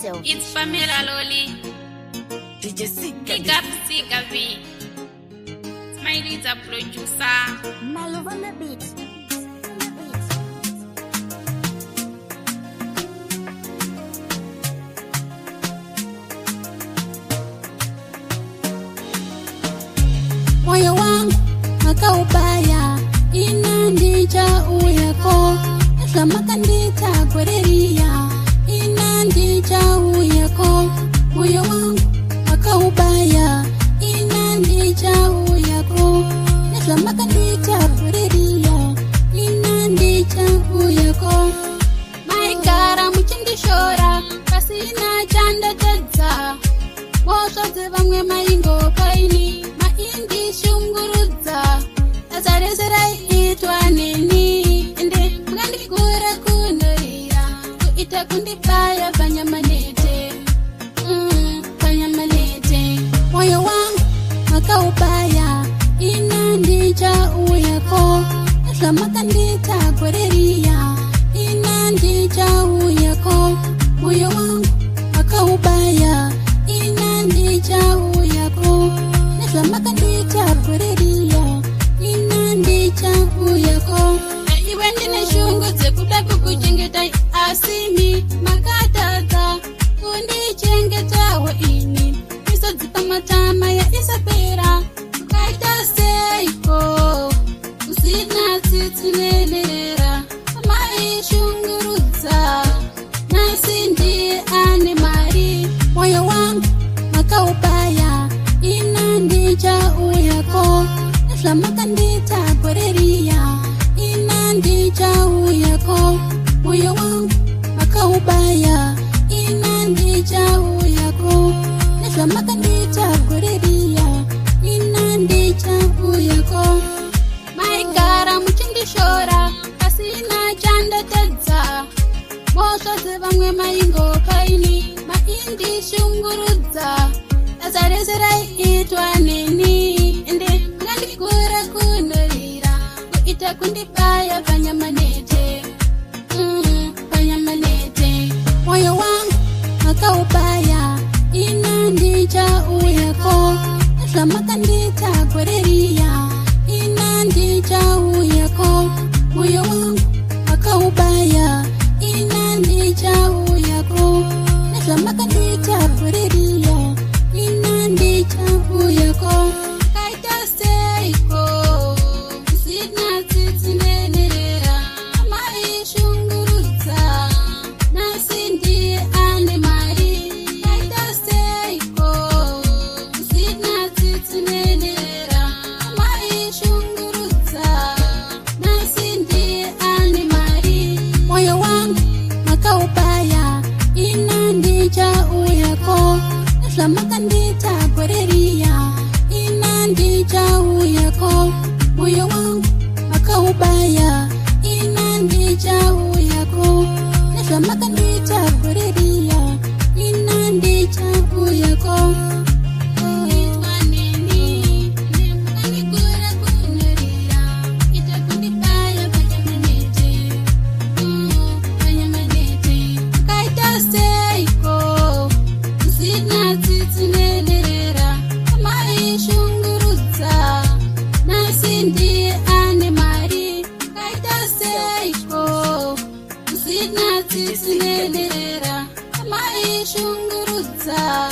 yourself. It's Pamela Loli. DJ Big up Sika V. Smiley is a producer. My love on the beat. Moyo wangu makaubaya inandija uyako Naslamaka ndita kwereria inandija uyako Moyo wangu makaubaya inandija uyako Naslamaka ndita kwereria inandija uyako Maikara muchindishora kasina chanda tadza Moshoze bamwe maingo kaini indi shungurudza azarezerai itwa nini ende mukandikura kunorira kuita kundibaya panyamanete panyamanete moyo wangu makaubaya inandija uyako naslamaka kwereria inandija uyako moyo wangu makaubaya inandija uyako Naslamaka kwereria inandija uyako Iwe ndine shungu dzekuda kukuchengeta asimi makatadza kundichengetawo ini Isodzipa matama ya isapera ukaita seiko usina tsitsinelera maishungurudza nasi ndiye ane mari moyo wangu makaubaya inandija uyako Naslamaka kwereria inandija uyako moyo wangu makaubaya inandija uyako Naslamaka kwereria inandija uyako Maigara muchindishora kasina chanda tadza Moshoze bamwe maingo kaini maindi shungurudza azarezerai itwa nini ende mukandikura kunorira kuita kundibaya panyamanete panyamanete moyo wangu makaubaya inandija uyako Naslamaka kwereria inandija uyako moyo wangu makaubaya inandija uyako Naslamaka kwereria inandija uyako kaita seiko usina tsitsinelera maishungurudza nasi ndiye ane mari kaita seiko usina tsitsinelera maishungurudza nasi ndiye ane mari moyo wangu makaubaya inandija uyako Naslamaka kwereria inandija uyako moyo wangu makaubaya inandija uyako Naslamaka kwereria inandija uyako Itwa nini mukandikura kunorira ita kundibaya panyamanete panyamanete kaita seiko usina tsitsinelera maishungurudza nasi ndiye ane mari kaita seiko usina tsitsinelera maishungurudza